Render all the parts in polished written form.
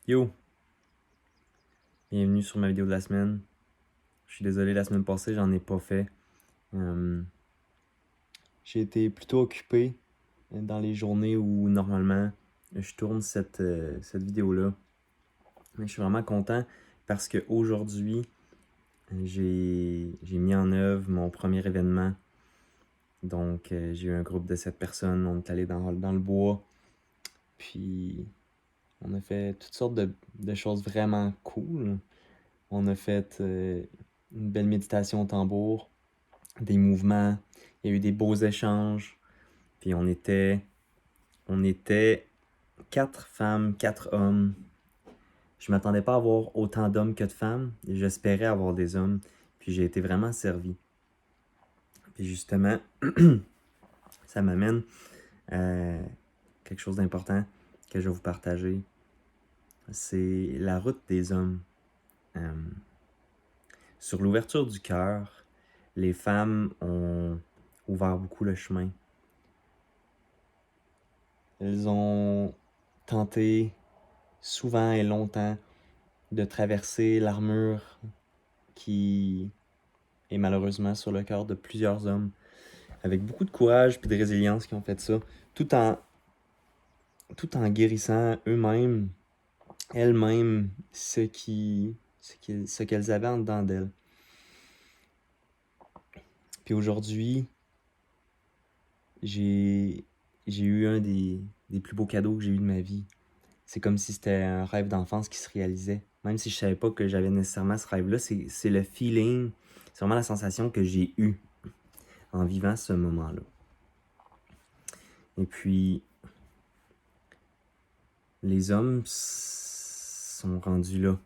Yo, bienvenue sur ma vidéo de la semaine. Je suis désolé, la semaine passée, j'en ai pas fait. J'ai été plutôt occupé dans les journées où normalement je tourne cette vidéo-là. Mais je suis vraiment content parce qu'aujourd'hui, j'ai mis en œuvre mon premier événement. Donc, j'ai eu un groupe de 7 personnes. On est allé dans le bois. Puis, on a fait toutes sortes de choses vraiment cool. On a fait une belle méditation au tambour, des mouvements, il y a eu des beaux échanges. Puis on était 4 femmes, 4 hommes. Je m'attendais pas à avoir autant d'hommes que de femmes. Et j'espérais avoir des hommes. Puis j'ai été vraiment servi. Puis justement, ça m'amène à quelque chose d'important que je vais vous partager. C'est la route des hommes. Euh, sur l'ouverture du cœur, les femmes ont ouvert beaucoup le chemin. Elles ont tenté souvent et longtemps de traverser l'armure qui est malheureusement sur le cœur de plusieurs hommes, avec beaucoup de courage et de résilience qui ont fait ça, tout en, tout en guérissant eux-mêmes, elles-mêmes, ce qu'elles avaient en dedans d'elles. Puis aujourd'hui, j'ai eu un des plus beaux cadeaux que j'ai eu de ma vie. C'est comme si c'était un rêve d'enfance qui se réalisait. Même si je savais pas que j'avais nécessairement ce rêve-là, c'est le feeling, c'est vraiment la sensation que j'ai eue en vivant ce moment-là. Et puis, les hommes sont rendus là.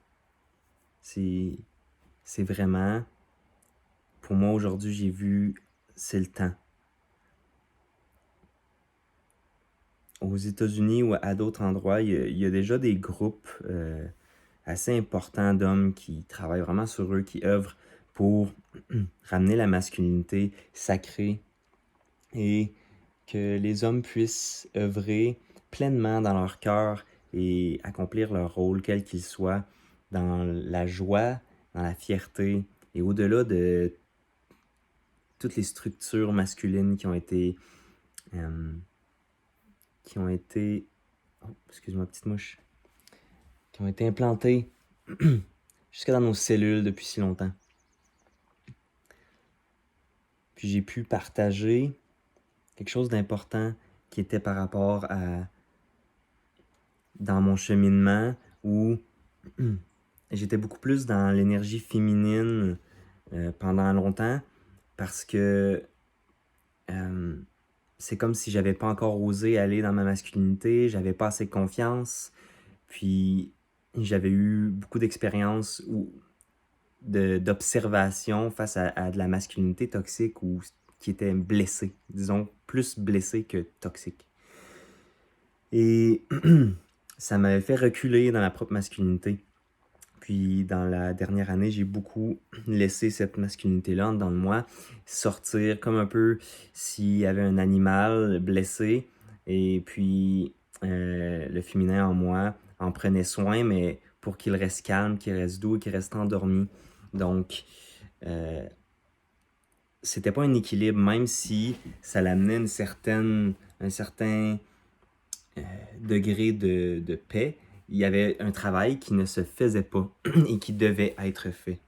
C'est vraiment, pour moi aujourd'hui, j'ai vu, c'est le temps. Aux États-Unis ou à d'autres endroits, il y a déjà des groupes assez importants d'hommes qui travaillent vraiment sur eux, qui œuvrent pour ramener la masculinité sacrée et que les hommes puissent œuvrer pleinement dans leur cœur et accomplir leur rôle, quel qu'il soit, dans la joie, dans la fierté et au-delà de toutes les structures masculines qui ont été, oh, excuse-moi, petite mouche, qui ont été implantées jusque dans nos cellules depuis si longtemps. Puis j'ai pu partager quelque chose d'important qui était par rapport à dans mon cheminement où j'étais beaucoup plus dans l'énergie féminine pendant longtemps parce que c'est comme si j'avais pas encore osé aller dans ma masculinité, j'avais pas assez confiance, puis j'avais eu beaucoup d'expériences d'observation face à de la masculinité toxique ou qui était blessée, disons plus blessée que toxique. Et ça m'avait fait reculer dans ma propre masculinité. Puis dans la dernière année, j'ai beaucoup laissé cette masculinité-là en dedans de moi sortir comme un peu s'il y avait un animal blessé et puis le féminin en moi en prenait soin, mais pour qu'il reste calme, qu'il reste doux, qu'il reste endormi. Donc, c'était pas un équilibre, même si ça l'amenait un certain degré de paix. Il y avait un travail qui ne se faisait pas et qui devait être fait.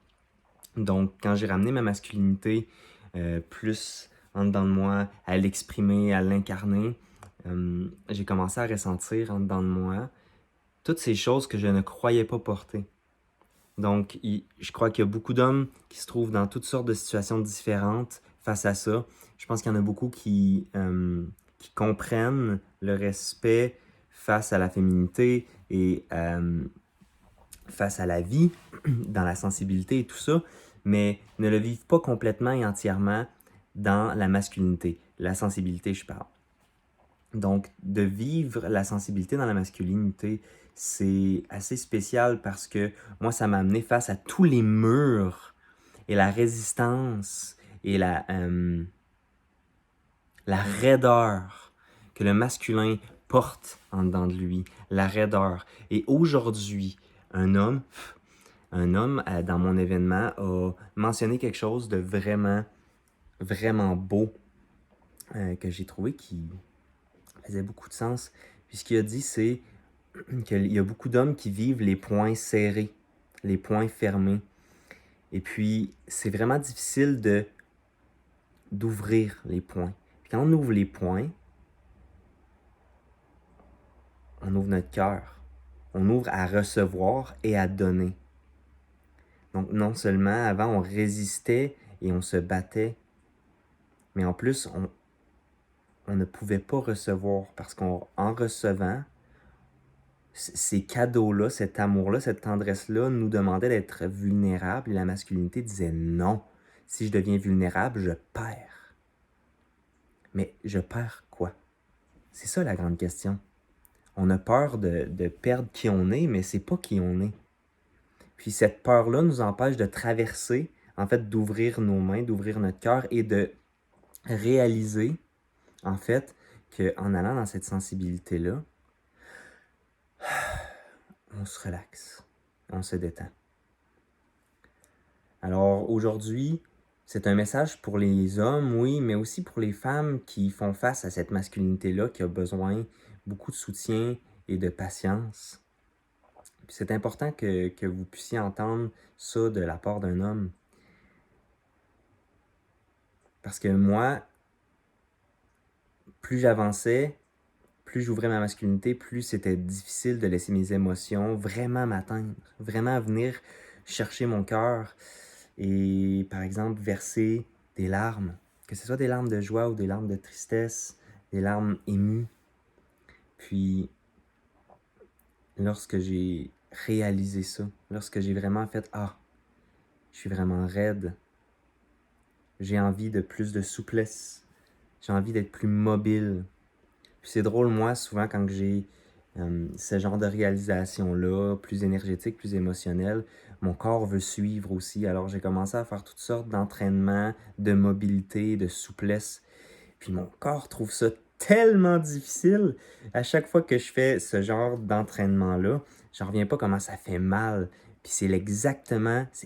Donc, quand j'ai ramené ma masculinité plus en dedans de moi, à l'exprimer, à l'incarner, j'ai commencé à ressentir en dedans de moi toutes ces choses que je ne croyais pas porter. Donc, je crois qu'il y a beaucoup d'hommes qui se trouvent dans toutes sortes de situations différentes face à ça. Je pense qu'il y en a beaucoup qui comprennent le respect face à la féminité et face à la vie, dans la sensibilité et tout ça, mais ne le vivent pas complètement et entièrement dans la masculinité. La sensibilité, je parle. Donc, de vivre la sensibilité dans la masculinité, c'est assez spécial parce que moi, ça m'a amené face à tous les murs et la résistance et la raideur que le masculin porte en dedans de lui, la raideur. Et aujourd'hui, un homme, dans mon événement, a mentionné quelque chose de vraiment, vraiment beau que j'ai trouvé qui faisait beaucoup de sens. Puis ce qu'il a dit, c'est qu'il y a beaucoup d'hommes qui vivent les poings serrés, les poings fermés. Et puis, c'est vraiment difficile d'ouvrir les poings. Puis quand on ouvre les poings, on ouvre notre cœur. On ouvre à recevoir et à donner. Donc, non seulement avant, on résistait et on se battait, mais en plus, on ne pouvait pas recevoir parce qu'en recevant, ces cadeaux-là, cet amour-là, cette tendresse-là nous demandait d'être vulnérables et la masculinité disait non. Si je deviens vulnérable, je perds. Mais je perds quoi? C'est ça la grande question. On a peur de perdre qui on est, mais c'est pas qui on est. Puis cette peur-là nous empêche de traverser, en fait, d'ouvrir nos mains, d'ouvrir notre cœur et de réaliser, en fait, qu'en allant dans cette sensibilité-là, on se relaxe, on se détend. Alors aujourd'hui, c'est un message pour les hommes, oui, mais aussi pour les femmes qui font face à cette masculinité-là, qui a besoin beaucoup de soutien et de patience. Puis c'est important que vous puissiez entendre ça de la part d'un homme. Parce que moi, plus j'avançais, plus j'ouvrais ma masculinité, plus c'était difficile de laisser mes émotions vraiment m'atteindre, vraiment venir chercher mon cœur et, par exemple, verser des larmes, que ce soit des larmes de joie ou des larmes de tristesse, des larmes émues. Puis, lorsque j'ai réalisé ça, lorsque j'ai vraiment fait « Ah, je suis vraiment raide, j'ai envie de plus de souplesse, j'ai envie d'être plus mobile. » Puis c'est drôle, moi, souvent quand j'ai ce genre de réalisation-là, plus énergétique, plus émotionnelle, mon corps veut suivre aussi. Alors j'ai commencé à faire toutes sortes d'entraînements, de mobilité, de souplesse. Puis mon corps trouve ça tellement difficile. À chaque fois que je fais ce genre d'entraînement-là, j'en reviens pas comment ça fait mal. Puis c'est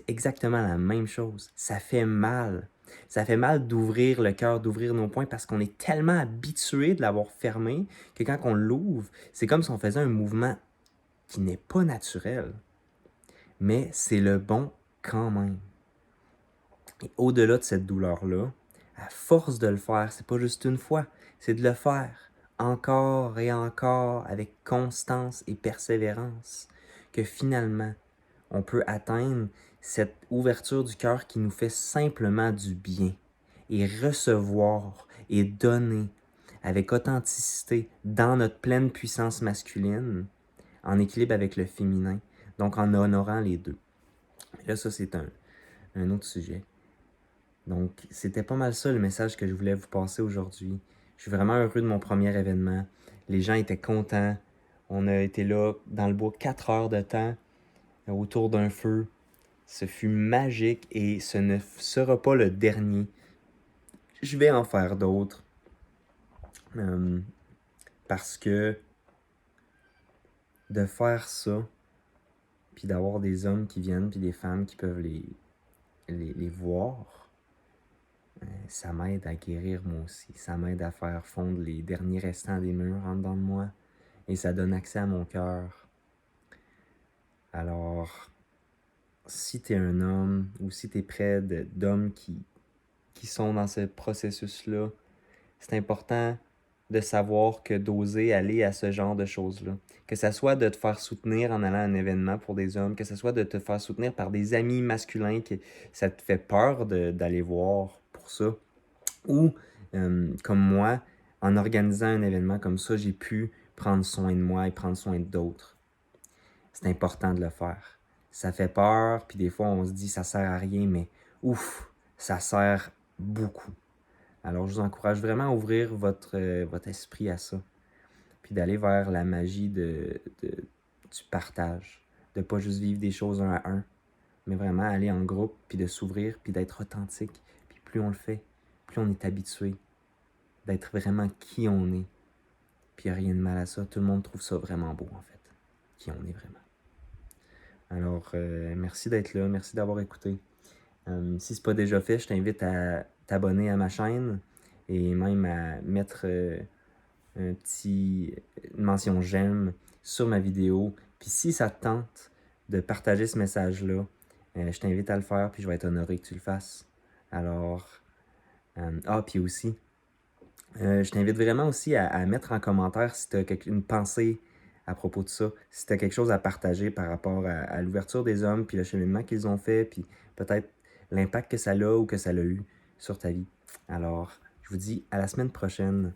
exactement la même chose. Ça fait mal. Ça fait mal d'ouvrir le cœur, d'ouvrir nos poings parce qu'on est tellement habitué de l'avoir fermé que quand on l'ouvre, c'est comme si on faisait un mouvement qui n'est pas naturel. Mais c'est le bon quand même. Et au-delà de cette douleur-là, à force de le faire, c'est pas juste une fois, c'est de le faire encore et encore avec constance et persévérance, que finalement, on peut atteindre cette ouverture du cœur qui nous fait simplement du bien et recevoir et donner avec authenticité dans notre pleine puissance masculine, en équilibre avec le féminin, donc en honorant les deux. Là, ça, c'est un autre sujet. Donc, c'était pas mal ça le message que je voulais vous passer aujourd'hui. Je suis vraiment heureux de mon premier événement. Les gens étaient contents. On a été là dans le bois 4 heures de temps autour d'un feu. Ce fut magique et ce ne sera pas le dernier. Je vais en faire d'autres. Parce que de faire ça, puis d'avoir des hommes qui viennent, puis des femmes qui peuvent les voir, ça m'aide à guérir moi aussi. Ça m'aide à faire fondre les derniers restants des murs en dedans de moi. Et ça donne accès à mon cœur. Alors, si tu es un homme ou si tu es près d'hommes qui sont dans ce processus-là, c'est important de savoir que d'oser aller à ce genre de choses-là. Que ça soit de te faire soutenir en allant à un événement pour des hommes, que ce soit de te faire soutenir par des amis masculins que ça te fait peur d'aller voir pour ça. Ou, comme moi, en organisant un événement comme ça, j'ai pu prendre soin de moi et prendre soin d'autres. C'est important de le faire. Ça fait peur, puis des fois on se dit ça sert à rien, mais ouf, ça sert beaucoup. Alors je vous encourage vraiment à ouvrir votre esprit à ça, puis d'aller vers la magie du partage, de pas juste vivre des choses un à un, mais vraiment aller en groupe, puis de s'ouvrir, puis d'être authentique. Puis plus on le fait, plus on est habitué d'être vraiment qui on est. Puis il n'y a rien de mal à ça. Tout le monde trouve ça vraiment beau, en fait, qui on est vraiment. Alors, merci d'être là, merci d'avoir écouté. Si ce n'est pas déjà fait, je t'invite à t'abonner à ma chaîne et même à mettre une mention j'aime sur ma vidéo. Puis si ça te tente de partager ce message-là, je t'invite à le faire, puis je vais être honoré que tu le fasses. Alors, puis aussi, je t'invite vraiment aussi à mettre en commentaire si tu as une pensée à propos de ça, si tu as quelque chose à partager par rapport à l'ouverture des hommes, puis le cheminement qu'ils ont fait, puis peut-être l'impact que ça a ou que ça a eu sur ta vie. Alors, je vous dis à la semaine prochaine.